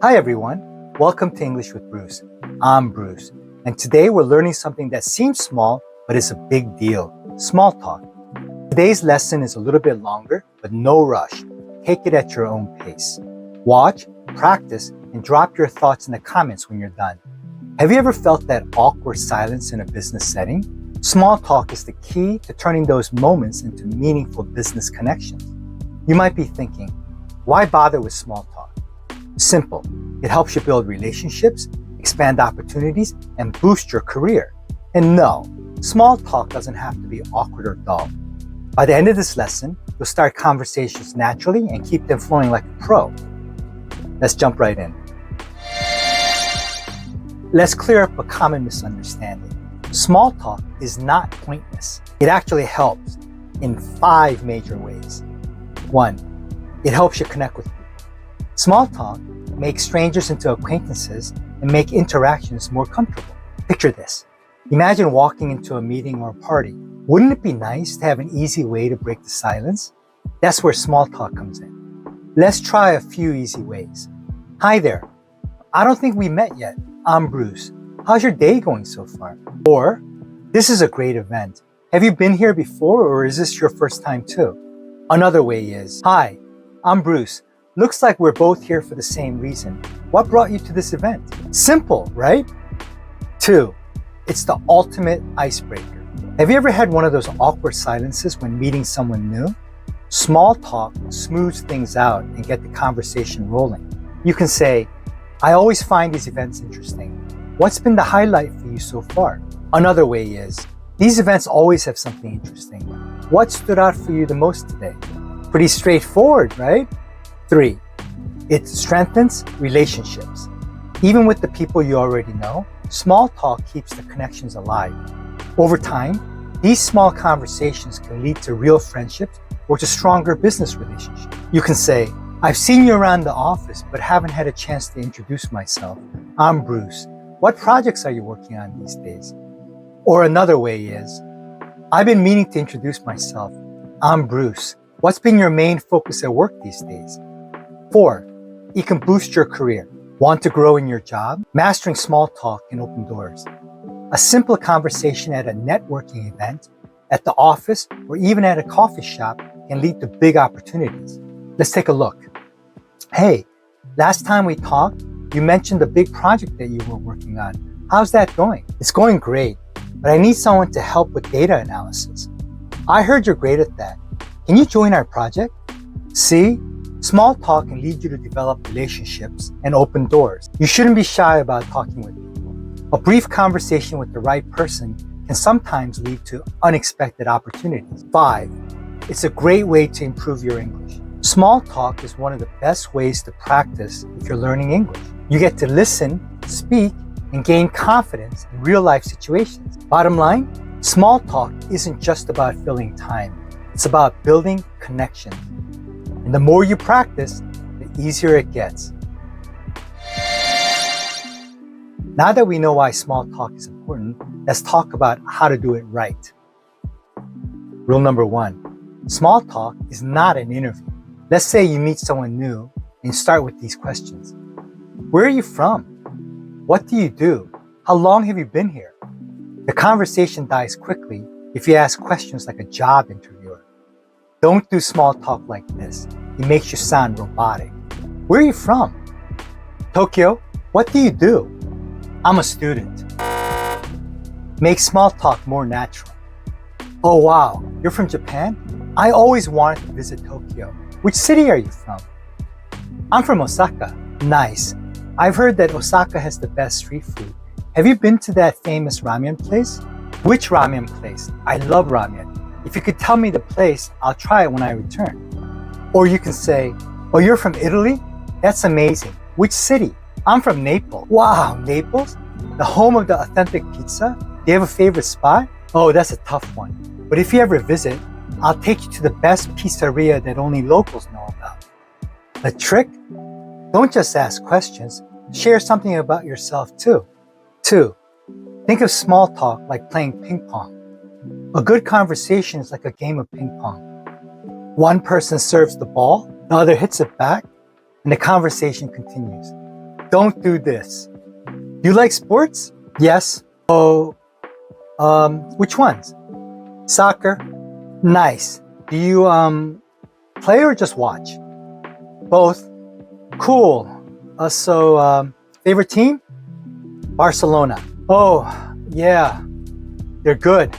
Hi everyone, welcome to English with Bruce. I'm Bruce, and today we're learning something that seems small, but is a big deal, small talk. Today's lesson is a little bit longer, but no rush. Take it at your own pace. Watch, practice, and drop your thoughts in the comments when you're done. Have you ever felt that awkward silence in a business setting? Small talk is the key to turning those moments into meaningful business connections. You might be thinking, why bother with small talk? Simple. It helps you build relationships, expand opportunities, and boost your career. And no, small talk doesn't have to be awkward or dull. By the end of this lesson, you'll start conversations naturally and keep them flowing like a pro. Let's jump right in. Let's clear up a common misunderstanding. Small talk is not pointless. It actually helps in 5 major ways. 1. It helps you connect with people. Small talk makes strangers into acquaintances and make interactions more comfortable. Picture this. Imagine walking into a meeting or a party. Wouldn't it be nice to have an easy way to break the silence? That's where small talk comes in. Let's try a few easy ways. Hi there. I don't think we met yet. I'm Bruce. How's your day going so far? Or, this is a great event. Have you been here before, or is this your first time too? Another way is, hi, I'm Bruce. Looks like we're both here for the same reason. What brought you to this event? Simple, right? 2. It's the ultimate icebreaker. Have you ever had one of those awkward silences when meeting someone new? Small talk smooths things out and get the conversation rolling. You can say, I always find these events interesting. What's been the highlight for you so far? Another way is, these events always have something interesting. What stood out for you the most today? Pretty straightforward, right? 3. It strengthens relationships. Even with the people you already know, small talk keeps the connections alive. Over time, these small conversations can lead to real friendships or to stronger business relationships. You can say, I've seen you around the office, but haven't had a chance to introduce myself. I'm Bruce. What projects are you working on these days? Or another way is, I've been meaning to introduce myself. I'm Bruce. What's been your main focus at work these days? 4. It can boost your career. Want to grow in your job? Mastering small talk can open doors. A simple conversation at a networking event, at the office, or even at a coffee shop can lead to big opportunities. Let's take a look. Hey, last time we talked, you mentioned the big project that you were working on. How's that going? It's going great, but I need someone to help with data analysis. I heard you're great at that. Can you join our project? See? Small talk can lead you to develop relationships and open doors. You shouldn't be shy about talking with people. A brief conversation with the right person can sometimes lead to unexpected opportunities. 5. It's a great way to improve your English. Small talk is one of the best ways to practice if you're learning English. You get to listen, speak, and gain confidence in real-life situations. Bottom line, small talk isn't just about filling time. It's about building connections. And the more you practice, the easier it gets. Now that we know why small talk is important, let's talk about how to do it right. Rule number 1, small talk is not an interview. Let's say you meet someone new and start with these questions. Where are you from? What do you do? How long have you been here? The conversation dies quickly if you ask questions like a job interviewer. Don't do small talk like this. It makes you sound robotic. Where are you from? Tokyo. What do you do? I'm a student. Make small talk more natural. Oh wow, you're from Japan? I always wanted to visit Tokyo. Which city are you from? I'm from Osaka. Nice. I've heard that Osaka has the best street food. Have you been to that famous ramen place? Which ramen place? I love ramen. If you could tell me the place, I'll try it when I return. Or you can say, oh, you're from Italy? That's amazing. Which city? I'm from Naples. Wow, Naples? The home of the authentic pizza? Do you have a favorite spot? Oh, that's a tough one. But if you ever visit, I'll take you to the best pizzeria that only locals know about. The trick? Don't just ask questions. Share something about yourself too. 2. Think of small talk like playing ping pong. A good conversation is like a game of ping pong. One person serves the ball, the other hits it back, and the conversation continues. don't do this. Do you like sports? Yes. Oh, which ones? Soccer? Nice. Do you, play or just watch? Both. Cool. Favorite team? Barcelona. Oh, yeah. They're good.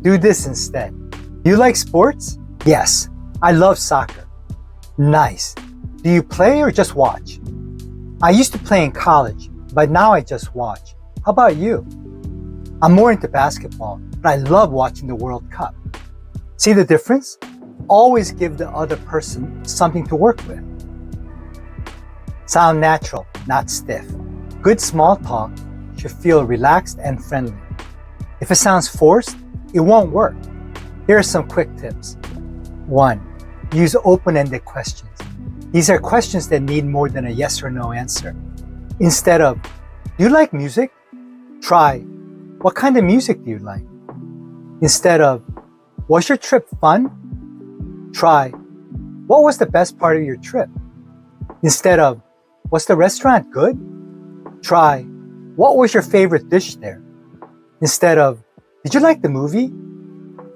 Do this instead. Do you like sports? Yes. I love soccer. Nice. Do you play or just watch? I used to play in college, but now I just watch. How about you? I'm more into basketball, but I love watching the World Cup. See the difference? Always give the other person something to work with. Sound natural, not stiff. Good small talk should feel relaxed and friendly. If it sounds forced, it won't work. Here are some quick tips. 1. Use open-ended questions. These are questions that need more than a yes or no answer. Instead of, do you like music? Try, what kind of music do you like? Instead of, was your trip fun? Try, what was the best part of your trip? Instead of, was the restaurant good? Try, what was your favorite dish there? Instead of, did you like the movie?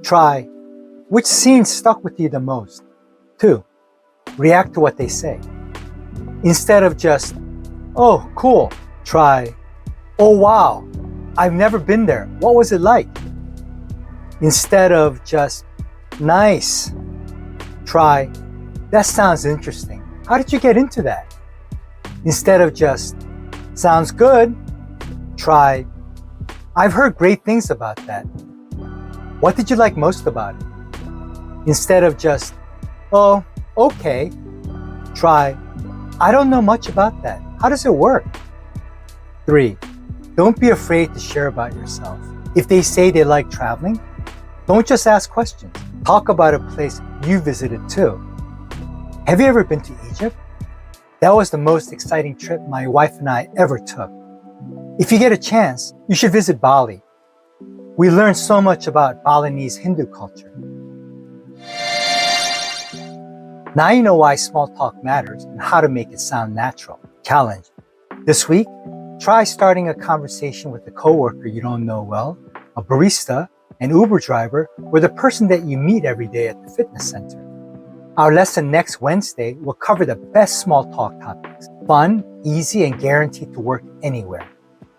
Try, which scene stuck with you the most? 2. React to what they say. Instead of just, oh, cool, try, oh, wow, I've never been there. What was it like? Instead of just, nice, try, that sounds interesting. How did you get into that? Instead of just, sounds good, try, I've heard great things about that. What did you like most about it? Instead of just, oh, okay, try, I don't know much about that. How does it work? 3. Don't be afraid to share about yourself. If they say they like traveling, don't just ask questions. Talk about a place you visited too. Have you ever been to Egypt? That was the most exciting trip my wife and I ever took. If you get a chance, you should visit Bali. We learned so much about Balinese Hindu culture. Now you know why small talk matters and how to make it sound natural. Challenge. This week, try starting a conversation with a coworker you don't know well, a barista, an Uber driver, or the person that you meet every day at the fitness center. Our lesson next Wednesday will cover the best small talk topics. Fun, easy, and guaranteed to work anywhere.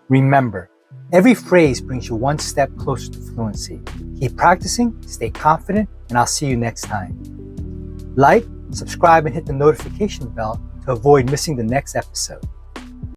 Remember, every phrase brings you one step closer to fluency. Keep practicing, stay confident, and I'll see you next time. Like, subscribe, and hit the notification bell to avoid missing the next episode.